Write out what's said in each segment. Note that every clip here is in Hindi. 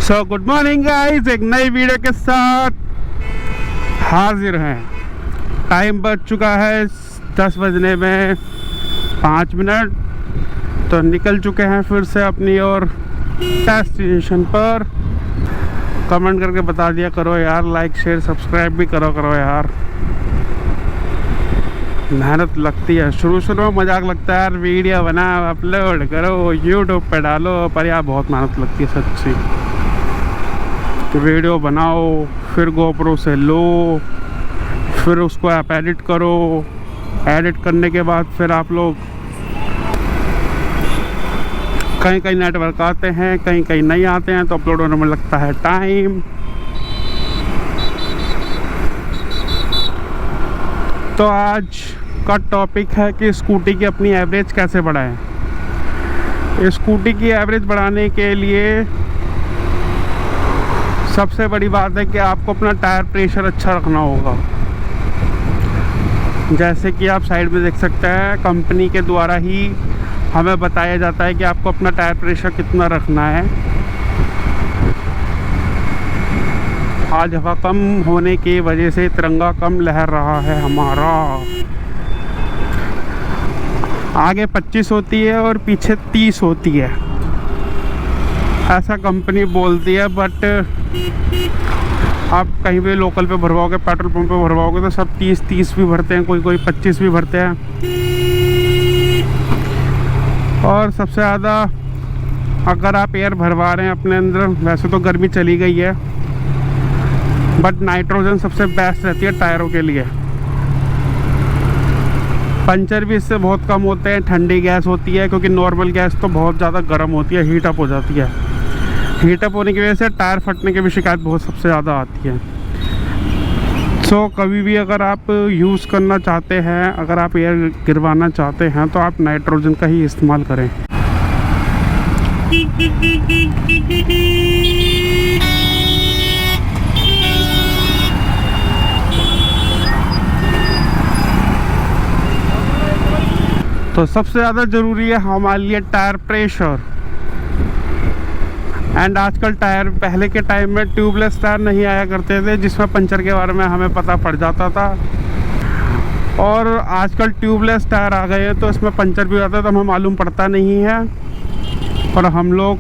सो गुड मॉर्निंग गाइस, एक नई वीडियो के साथ हाजिर हैं। टाइम बज चुका है 10 बजने में 5 मिनट। तो निकल चुके हैं फिर से अपनी और डेस्टिनेशन पर। कमेंट करके बता दिया करो यार, लाइक शेयर सब्सक्राइब भी करो यार। मेहनत लगती है, शुरू में मजाक लगता है यार, वीडियो बनाओ अपलोड करो यूट्यूब पे डालो, पर यार बहुत मेहनत लगती है सच्ची। तो वीडियो बनाओ, फिर गोप्रो से लो, फिर उसको आप एडिट करो। एडिट करने के बाद फिर आप लोग कहीं नेटवर्क आते हैं, कहीं नहीं आते हैं, तो अपलोड होने में लगता है टाइम। तो आज का टॉपिक है कि स्कूटी की अपनी एवरेज कैसे बढ़ाएं। स्कूटी की एवरेज बढ़ाने के लिए सबसे बड़ी बात है कि आपको अपना टायर प्रेशर अच्छा रखना होगा। जैसे कि आप साइड में देख सकते हैं, कंपनी के द्वारा ही हमें बताया जाता है कि आपको अपना टायर प्रेशर कितना रखना है। आज हवा कम होने की वजह से तिरंगा कम लहर रहा है हमारा। आगे 25 होती है और पीछे 30 होती है, ऐसा कंपनी बोलती है। बट आप कहीं भी लोकल पे भरवाओगे, पेट्रोल पंप पे भरवाओगे, तो सब 30 भी भरते हैं, कोई 25 भी भरते हैं। और सबसे ज़्यादा अगर आप एयर भरवा रहे हैं अपने अंदर, वैसे तो गर्मी चली गई है, बट नाइट्रोजन सबसे बेस्ट रहती है टायरों के लिए। पंचर भी इससे बहुत कम होते हैं। ठंडी गैस होती है, क्योंकि नॉर्मल गैस तो बहुत ज़्यादा गर्म होती है, हीटअप हो जाती है। हीटअप होने की वजह से टायर फटने की भी शिकायत बहुत सबसे ज़्यादा आती है। सो कभी भी अगर आप यूज़ करना चाहते हैं, अगर आप एयर गिरवाना चाहते हैं, तो आप नाइट्रोजन का ही इस्तेमाल करें। तो सबसे ज़्यादा ज़रूरी है हमारे लिए टायर प्रेशर। एंड आजकल टायर, पहले के टाइम में ट्यूबलेस टायर नहीं आया करते थे, जिसमें पंचर के बारे में हमें पता पड़ जाता था। और आजकल ट्यूबलेस टायर आ गए हैं, तो इसमें पंचर भी होता है, तो हमें मालूम पड़ता नहीं है। और हम लोग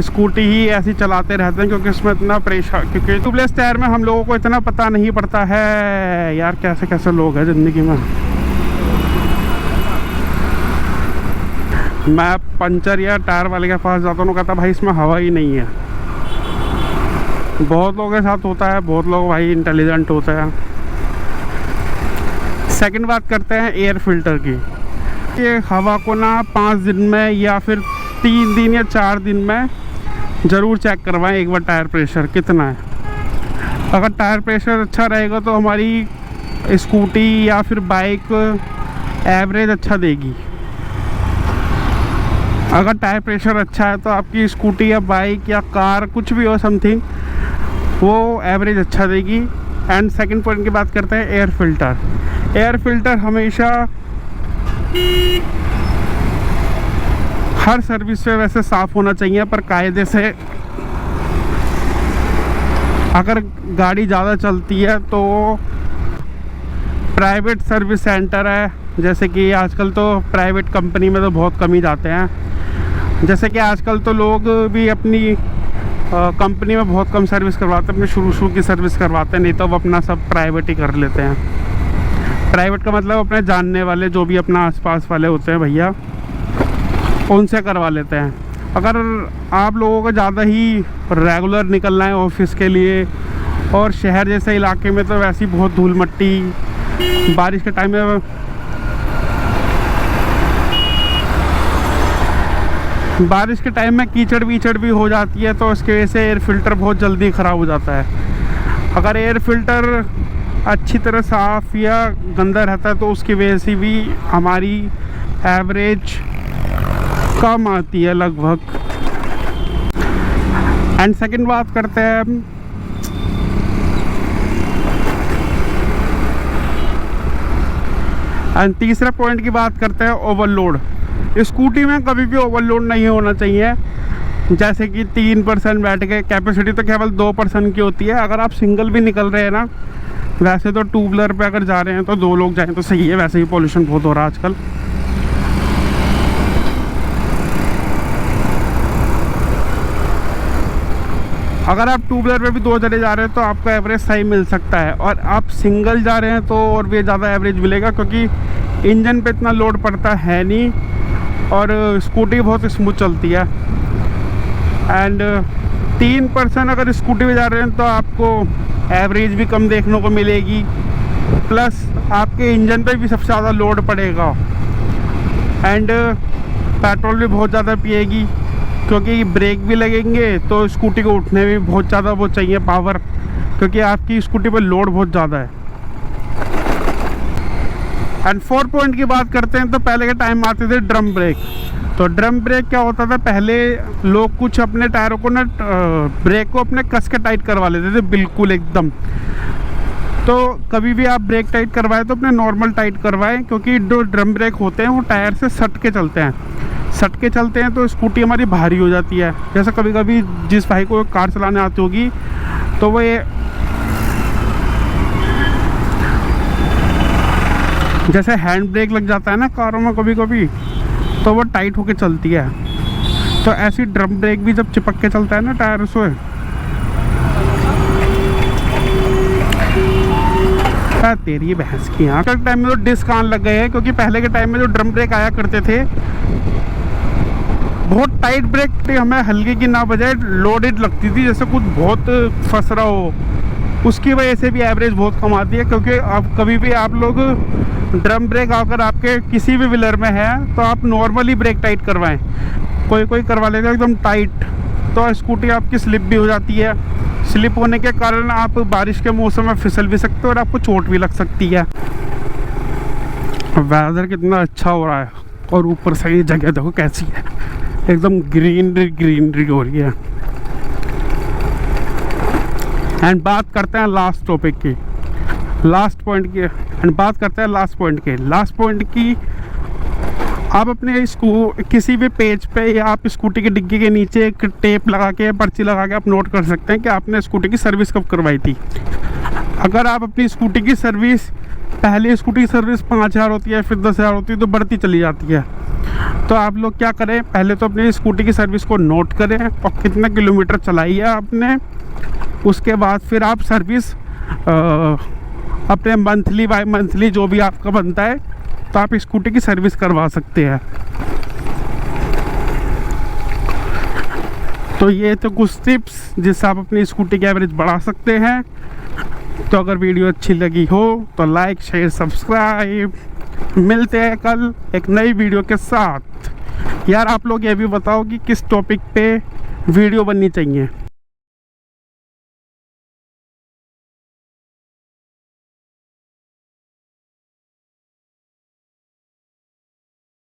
स्कूटी ही ऐसी चलाते रहते हैं, क्योंकि इसमें इतना प्रेशर, क्योंकि ट्यूबलेस टायर में हम लोगों को इतना पता नहीं पड़ता है यार। कैसे लोग हैं ज़िंदगी में। मैं पंचर या टायर वाले के पास जाता हूँ, कहता भाई इसमें हवा ही नहीं है। बहुत लोगों के साथ होता है, बहुत लोग भाई इंटेलिजेंट होते हैं। सेकंड बात करते हैं एयर फिल्टर की। ये हवा को ना 5 दिन में या फिर 3 दिन या 4 दिन में ज़रूर चेक करवाएं एक बार टायर प्रेशर कितना है। अगर टायर प्रेशर अच्छा रहेगा तो हमारी स्कूटी या फिर बाइक एवरेज अच्छा देगी। अगर टायर प्रेशर अच्छा है तो आपकी स्कूटी या बाइक या कार कुछ भी हो, समथिंग, वो एवरेज अच्छा देगी। एंड सेकंड पॉइंट की बात करते हैं एयर फिल्टर। एयर फिल्टर हमेशा हर सर्विस पे वैसे साफ़ होना चाहिए, पर कायदे से अगर गाड़ी ज़्यादा चलती है तो प्राइवेट सर्विस सेंटर है, जैसे कि आजकल तो प्राइवेट कंपनी में तो बहुत कम ही जाते हैं। जैसे कि आजकल तो लोग भी अपनी कंपनी में बहुत कम सर्विस करवाते हैं, अपनी शुरू की सर्विस करवाते हैं, नहीं तो वो अपना सब प्राइवेट ही कर लेते हैं। प्राइवेट का मतलब अपने जानने वाले, जो भी अपना आसपास वाले होते हैं भैया, उनसे करवा लेते हैं। अगर आप लोगों को ज़्यादा ही रेगुलर निकलना है ऑफिस के लिए, और शहर जैसे इलाके में तो वैसी बहुत धूल मट्टी, बारिश के टाइम में कीचड़ वीचड़ भी हो जाती है, तो उसकी वजह से एयर फिल्टर बहुत जल्दी ख़राब हो जाता है। अगर एयर फिल्टर अच्छी तरह साफ़ या गंदा रहता है, तो उसकी वजह से भी हमारी एवरेज कम आती है लगभग। एंड सेकंड बात करते हैं हम एंड तीसरे पॉइंट की बात करते हैं ओवरलोड। स्कूटी में कभी भी ओवरलोड नहीं होना चाहिए। जैसे कि 3% बैठ के, कैपेसिटी तो केवल 2% की होती है। अगर आप सिंगल भी निकल रहे हैं ना, वैसे तो टू व्हीलर पे अगर जा रहे हैं तो 2 लोग जाएं तो सही है, वैसे ही पॉल्यूशन बहुत हो रहा है आजकल। अगर आप टू व्हीलर पे भी 2 जने जा रहे हैं तो आपको एवरेज सही मिल सकता है, और आप सिंगल जा रहे हैं तो और भी ज़्यादा एवरेज मिलेगा, क्योंकि इंजन पे इतना लोड पड़ता है नहीं और स्कूटी बहुत स्मूथ चलती है। एंड 3% अगर स्कूटी पे जा रहे हैं तो आपको एवरेज भी कम देखने को मिलेगी, प्लस आपके इंजन पे भी सबसे ज़्यादा लोड पड़ेगा। एंड पेट्रोल भी बहुत ज़्यादा पिएगी, क्योंकि ब्रेक भी लगेंगे तो स्कूटी को उठने में बहुत ज़्यादा वो चाहिए पावर, क्योंकि आपकी स्कूटी पे लोड बहुत ज़्यादा है। एंड 4 पॉइंट की बात करते हैं तो पहले के टाइम में आते थे ड्रम ब्रेक। तो ड्रम ब्रेक क्या होता था, पहले लोग कुछ अपने टायरों को ना ब्रेक को अपने कस के टाइट करवा लेते थे बिल्कुल एकदम। तो कभी भी आप ब्रेक टाइट करवाएं तो अपने नॉर्मल टाइट करवाएं, क्योंकि जो ड्रम ब्रेक होते हैं वो टायर से सट के चलते हैं तो स्कूटी हमारी भारी हो जाती है। जैसे कभी कभी जिस भाई को कार चलाने आती होगी तो वो ये जैसे हैंड ब्रेक लग जाता है ना कारों में कभी कभी, तो वो टाइट होके चलती है। तो ऐसी ड्रम ब्रेक भी जब चिपक के चलता है ना टायर से, तेरी भैंस की यहाँ के टाइम में तो डिस्क आने लग गए हैं, क्योंकि पहले के टाइम में जो ड्रम ब्रेक आया करते थे बहुत टाइट ब्रेक, हमें हल्के की ना बजाय लोडेड लगती थी, जैसे कुछ बहुत फंस रहा हो। उसकी वजह से भी एवरेज बहुत कम आती है, क्योंकि आप कभी भी आप लोग ड्रम ब्रेक अगर आपके किसी भी व्हीलर में है तो आप नॉर्मली ब्रेक टाइट करवाएं। कोई करवा लेगा एकदम टाइट, तो स्कूटी आपकी स्लिप भी हो जाती है। स्लिप होने के कारण आप बारिश के मौसम में फिसल भी सकते हो और आपको चोट भी लग सकती है। वेदर कितना अच्छा हो रहा है, और ऊपर से ये जगह देखो कैसी है, एकदम ग्रीनरी हो रही है। एंड बात करते हैं लास्ट टॉपिक की, लास्ट पॉइंट की। आप अपने किसी भी पेज पे या आप स्कूटी की डिग्गी के नीचे एक टेप लगा के, पर्ची लगा के आप नोट कर सकते हैं कि आपने स्कूटी की सर्विस कब करवाई थी। अगर आप अपनी स्कूटी की सर्विस, पहले स्कूटी की सर्विस 5,000 होती है, फिर 10,000 होती है, तो बढ़ती चली जाती है। तो आप लोग क्या करें, पहले तो अपनी स्कूटी की सर्विस को नोट करें और कितने किलोमीटर चलाई है आपने। उसके बाद फिर आप सर्विस अपने मंथली बाय मंथली जो भी आपका बनता है, तो आप स्कूटी की सर्विस करवा सकते हैं। तो ये तो कुछ टिप्स जिससे आप अपनी स्कूटी की एवरेज बढ़ा सकते हैं। तो अगर वीडियो अच्छी लगी हो तो लाइक शेयर सब्सक्राइब। मिलते हैं कल एक नई वीडियो के साथ। यार आप लोग ये भी बताओ कि किस टॉपिक पे वीडियो बननी चाहिए।